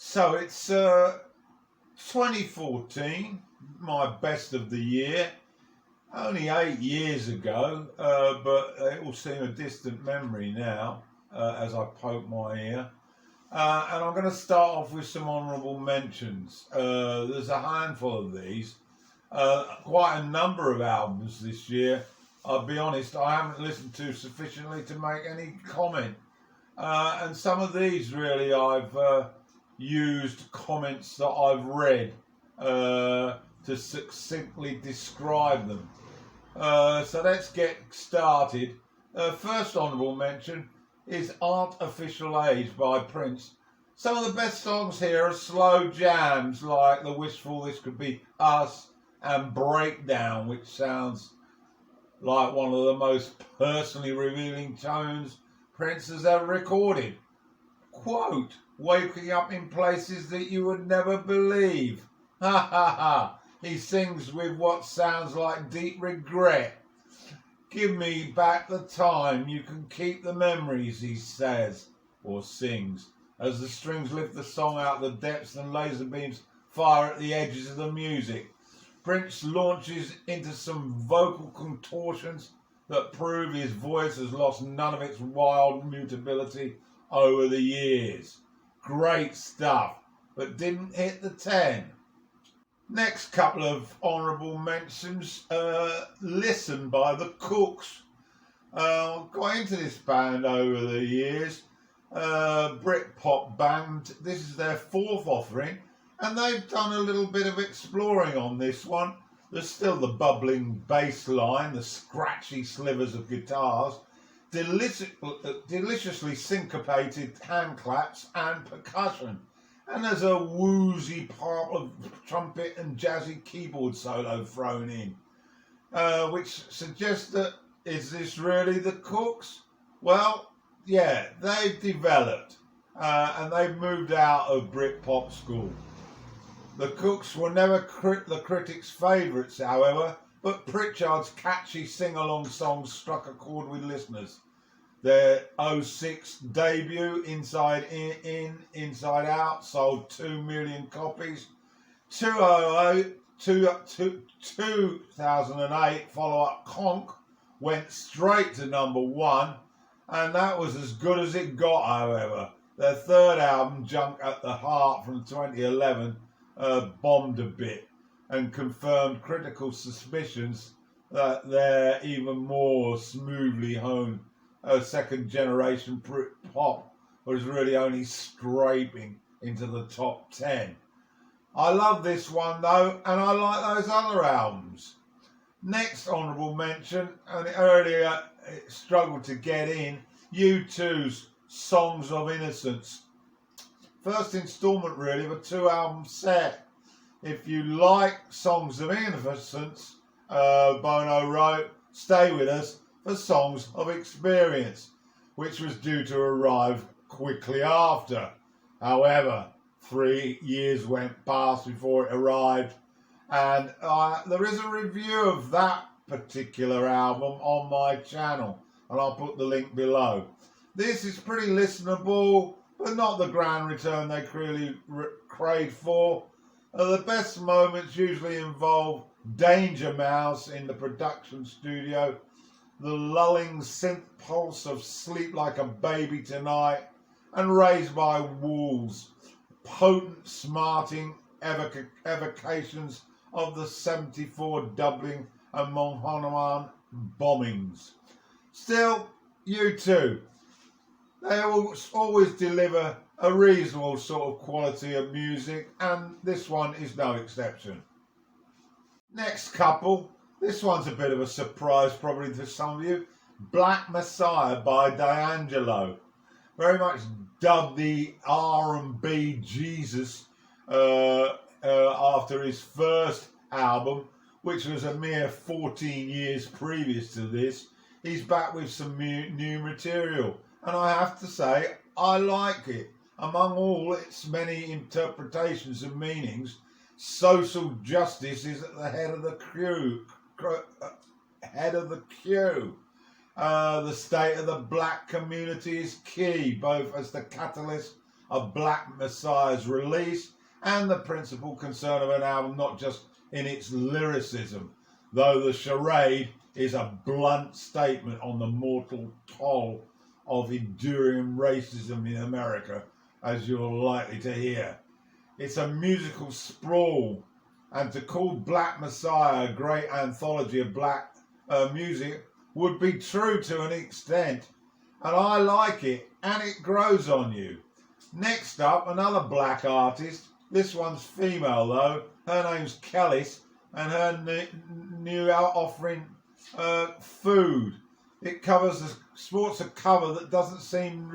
So it's 2014, my best of the year. Only 8 years ago, but it will seem a distant memory now as I poke my ear. And I'm going to start off with some honourable mentions. There's a handful of these. Quite a number of albums this year. I'll be honest, I haven't listened to sufficiently to make any comment. And some of these really I've used comments that I've read to succinctly describe them. So let's get started. First honourable mention is Artificial Age by Prince. Some of the best songs here are slow jams like The Wishful This Could Be Us and Breakdown, which sounds like one of the most personally revealing tones Prince has ever recorded. Quote, waking up in places that you would never believe. Ha ha ha. He sings with what sounds like deep regret. Give me back the time, you can keep the memories, he says, or sings, as the strings lift the song out of the depths and laser beams fire at the edges of the music. Prince launches into some vocal contortions that prove his voice has lost none of its wild mutability over the years. Great stuff, but didn't hit the 10. Next couple of honourable mentions, Listen by the Cooks. Got into this band over the years, Britpop band. This is their fourth offering, and they've done a little bit of exploring on this one. There's still the bubbling bass line, the scratchy slivers of guitars, deliciously syncopated hand claps and percussion. And there's a woozy part of trumpet and jazzy keyboard solo thrown in, which suggests that, is this really the Cooks? Well, yeah, they've developed and they've moved out of Britpop school. The Cooks were never the critics' favourites, however, but Pritchard's catchy sing-along songs struck a chord with listeners. Their '06 debut, Inside In, Inside Out, sold 2 million copies. 2008 follow-up Conk went straight to #1, and that was as good as it got, however. Their third album, Junk at the Heart from 2011, bombed a bit and confirmed critical suspicions that they're even more smoothly honed second generation pop was really only scraping into the top 10. I love this one though, and I like those other albums. Next honourable mention, and earlier it struggled to get in, U2's Songs of Innocence. First instalment really of a 2-album set. If you like Songs of Innocence, Bono wrote, stay with us for Songs of Experience, which was due to arrive quickly after. However, 3 years went past before it arrived, and there is a review of that particular album on my channel, and I'll put the link below. This is pretty listenable, but not the grand return they clearly craved for. The best moments usually involve Danger Mouse in the production studio, the lulling synth pulse of Sleep Like a Baby Tonight, and Raised by Wolves, potent smarting evocations of the 74 Dublin and Monaghan bombings. Still, U2, they always deliver a reasonable sort of quality of music, and this one is no exception. Next couple, this one's a bit of a surprise probably to some of you. Black Messiah by D'Angelo. Very much dubbed the R&B Jesus after his first album, which was a mere 14 years previous to this. He's back with some new material, and I have to say, I like it. Among all its many interpretations and meanings, social justice is at the head of the queue. The state of the black community is key, both as the catalyst of Black Messiah's release and the principal concern of an album not just in its lyricism, though the charade is a blunt statement on the mortal toll of enduring racism in America, as you're likely to hear. It's a musical sprawl, and to call Black Messiah a great anthology of black music would be true to an extent, and I like it, and it grows on you. Next up, another black artist. This one's female though. Her name's Kellis, and her new offering, Food. It sports a cover that doesn't seem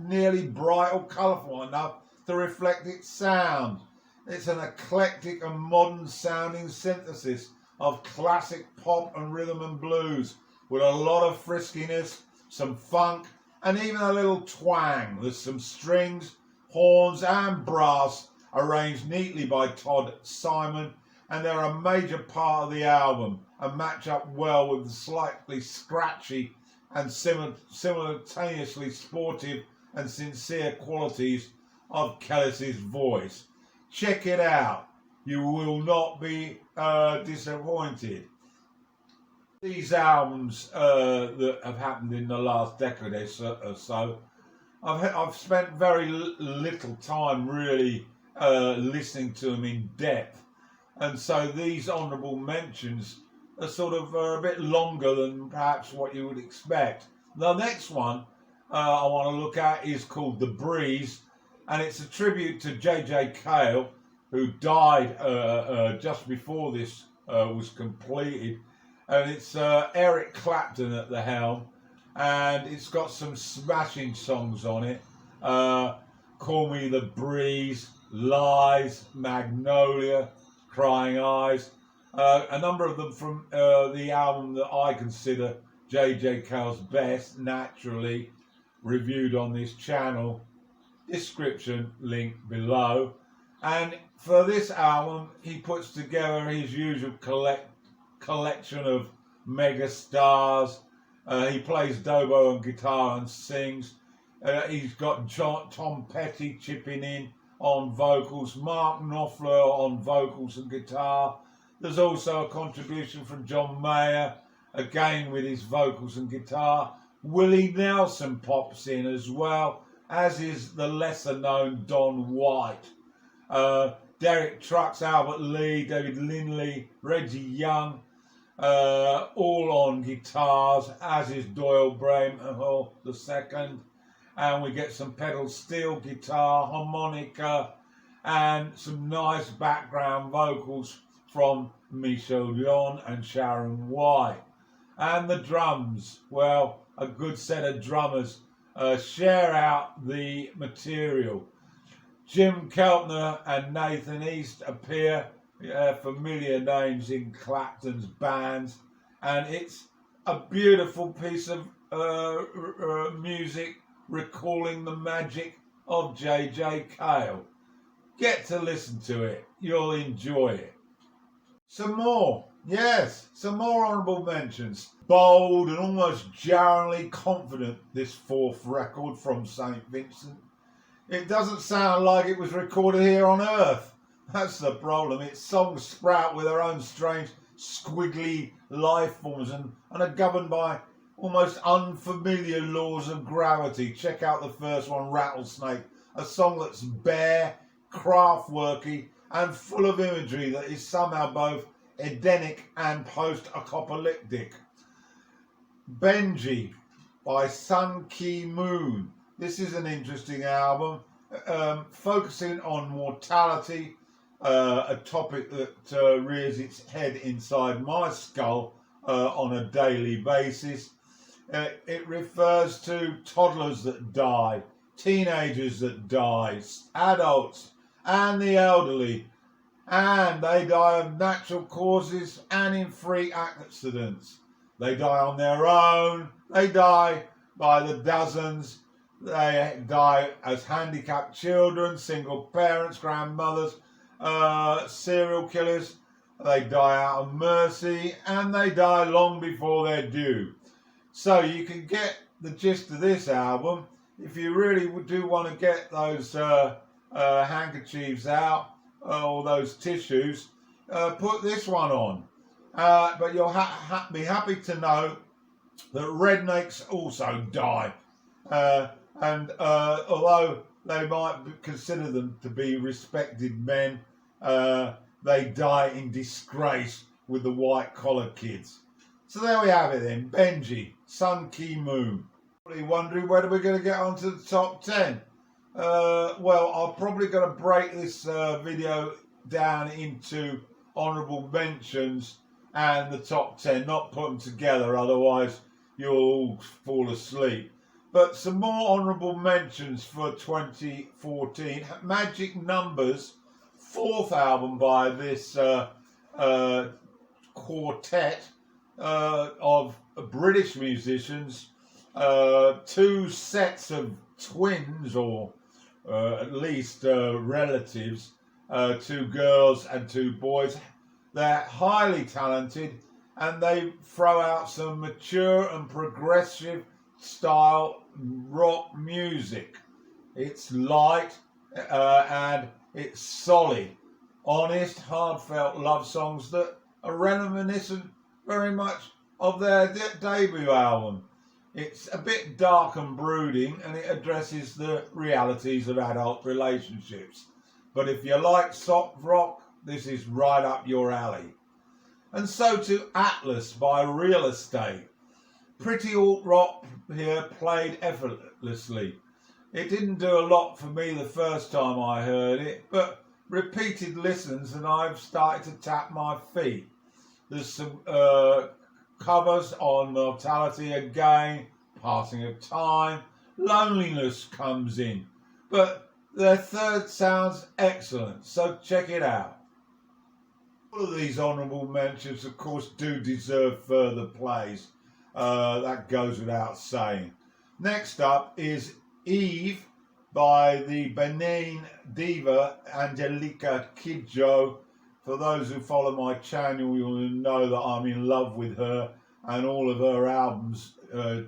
nearly bright or colourful enough to reflect its sound. It's an eclectic and modern sounding synthesis of classic pop and rhythm and blues, with a lot of friskiness, some funk, and even a little twang. There's some strings, horns and brass arranged neatly by Todd Simon, and they're a major part of the album and match up well with the slightly scratchy and simultaneously sportive and sincere qualities of Kellis's voice. Check it out. You will not be disappointed. These albums that have happened in the last decade or so, I've spent very little time really listening to them in depth, and so these honourable mentions are a bit longer than perhaps what you would expect. The next one I want to look at is called The Breeze, and it's a tribute to J.J. Cale, who died just before this was completed. And it's Eric Clapton at the helm, and it's got some smashing songs on it. Call Me the Breeze, Lies, Magnolia, Crying Eyes. A number of them from the album that I consider J.J. Cale's best, Naturally, reviewed on this channel. Description link below. And for this album, he puts together his usual collection of mega stars. He plays dobro and guitar and sings. He's got Tom Petty chipping in on vocals, Mark Knopfler on vocals and guitar. There's also a contribution from John Mayer, again with his vocals and guitar. Willie Nelson pops in as well, as is the lesser known Don White. Derek Trucks, Albert Lee, David Lindley, Reggie Young, all on guitars, as is Doyle Bramhall II. And we get some pedal steel guitar, harmonica, and some nice background vocals from Michelle Leon and Sharon White. And the drums, well, a good set of drummers share out the material. Jim Keltner and Nathan East appear, familiar names in Clapton's bands, and it's a beautiful piece of music recalling the magic of J.J. Cale. Get to listen to it. You'll enjoy it. Some more honourable mentions. Bold and almost jarringly confident, this fourth record from St. Vincent. It doesn't sound like it was recorded here on Earth. That's the problem. Its songs sprout with their own strange, squiggly life forms and are governed by almost unfamiliar laws of gravity. Check out the first one, Rattlesnake, a song that's bare, craftworky, and full of imagery that is somehow both Edenic and post-apocalyptic. Benji by Sun Ki Moon. This is an interesting album, focusing on mortality, a topic that rears its head inside my skull on a daily basis. It refers to toddlers that die, teenagers that die, adults and the elderly, and they die of natural causes and in freak accidents. They die on their own, they die by the dozens, they die as handicapped children, single parents, grandmothers, serial killers. They die out of mercy, and they die long before they're due. So you can get the gist of this album if you really do want to get those handkerchiefs out or those tissues, put this one on. But you'll be happy to know that rednecks also die. And although they might consider them to be respected men, they die in disgrace with the white collar kids. So there we have it then. Benji, Sun Ki Moon. Probably wondering whether we're going to get onto the top 10. Well, I'm probably going to break this video down into honourable mentions and the top 10, not put them together, otherwise you'll all fall asleep. But some more honourable mentions for 2014. Magic Numbers, 4th album by this quartet of British musicians, 2 sets of twins, or at least relatives, 2 girls and 2 boys. They're highly talented and they throw out some mature and progressive style rock music. It's light and it's solid, honest, heartfelt love songs that are reminiscent very much of their debut album. It's a bit dark and brooding and it addresses the realities of adult relationships. But if you like soft rock, this is right up your alley. And so to Atlas by Real Estate. Pretty alt rock here, played effortlessly. It didn't do a lot for me the first time I heard it, but repeated listens and I've started to tap my feet. There's some covers on Mortality Again, Passing of Time, Loneliness comes in, but their third sounds excellent, so check it out. All of these honourable mentions, of course, do deserve further plays. That goes without saying. Next up is Eve by the Benin diva Angelica Kidjo. For those who follow my channel, you'll know that I'm in love with her, and all of her albums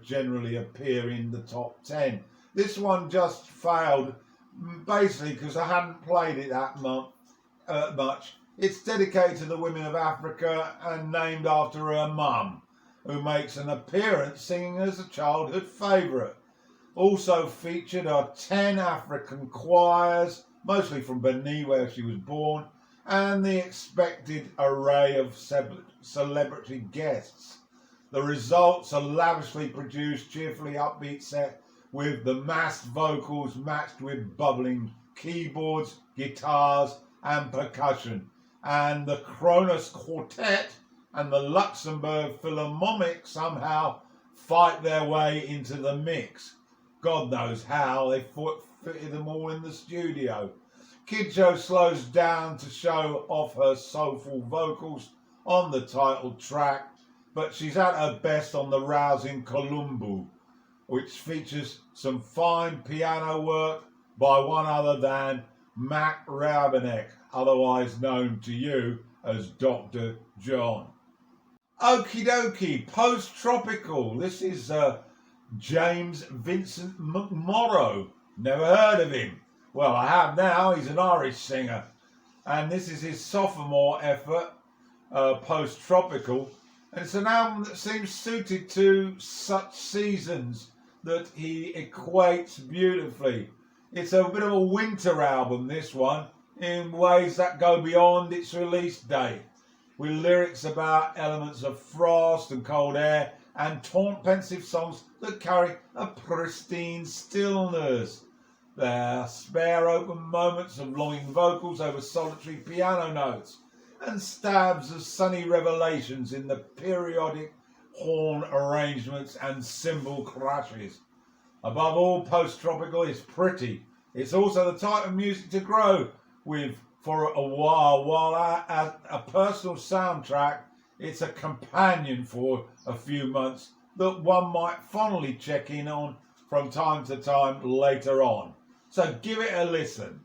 generally appear in the top 10. This one just failed, basically because I hadn't played it that much. It's dedicated to the women of Africa and named after her mum, who makes an appearance singing as a childhood favourite. Also featured are 10 African choirs, mostly from Benin where she was born, and the expected array of celebrity guests. The results are lavishly produced, cheerfully upbeat set with the massed vocals matched with bubbling keyboards, guitars and percussion. And the Kronos Quartet and the Luxembourg Philharmonic somehow fight their way into the mix. God knows how they fitted them all in the studio. Kidjo slows down to show off her soulful vocals on the title track, but she's at her best on the rousing Columbu, which features some fine piano work by one other than Mac Rabenek, otherwise known to you as Dr. John. Okie dokie, post-tropical. This is James Vincent McMorrow. Never heard of him. Well, I have now. He's an Irish singer. And this is his sophomore effort, post-tropical. And it's an album that seems suited to such seasons that he equates beautifully. It's a bit of a winter album, this one, in ways that go beyond its release date, with lyrics about elements of frost and cold air and taunt pensive songs that carry a pristine stillness. There are spare open moments of longing vocals over solitary piano notes and stabs of sunny revelations in the periodic horn arrangements and cymbal crashes. Above all, post-tropical is pretty. It's also the type of music to grow with for a while as a personal soundtrack, it's a companion for a few months that one might fondly check in on from time to time later on. So give it a listen.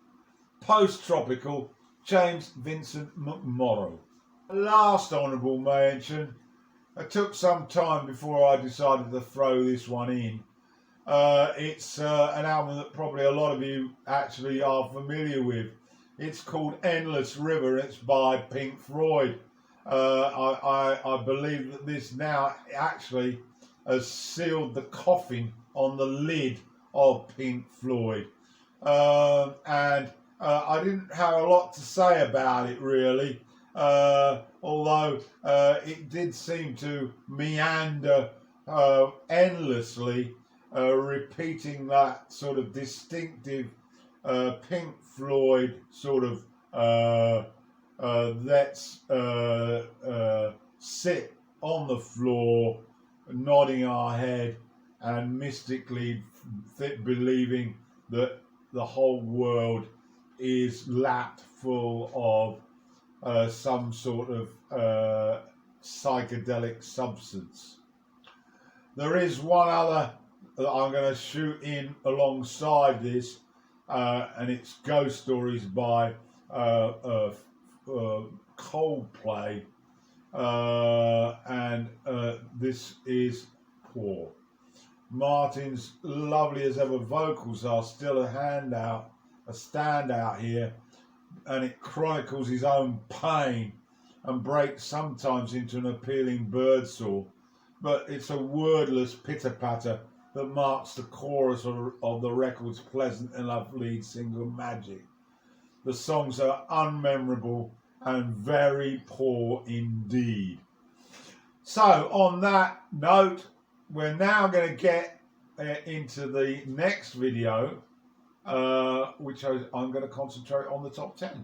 Post-tropical, James Vincent McMorrow. Last honourable mention. It took some time before I decided to throw this one in. It's an album that probably a lot of you actually are familiar with. It's called Endless River. It's by Pink Floyd. I believe that this now actually has sealed the coffin on the lid of Pink Floyd. And I didn't have a lot to say about it really, although it did seem to meander endlessly, repeating that sort of distinctive Pink Floyd sort of let's sit on the floor, nodding our head and mystically believing that the whole world is lapped full of some sort of psychedelic substance. There is one other that I'm going to shoot in alongside this, and it's Ghost Stories by Coldplay, and this is Poor. Martin's lovely as ever vocals are still a standout here, and it chronicles his own pain and breaks sometimes into an appealing birdsong, but it's a wordless pitter-patter that marks the chorus of the record's pleasant enough lead single Magic. The songs are unmemorable and very poor indeed. So on that note, we're now going to get into the next video, which I'm going to concentrate on the top 10.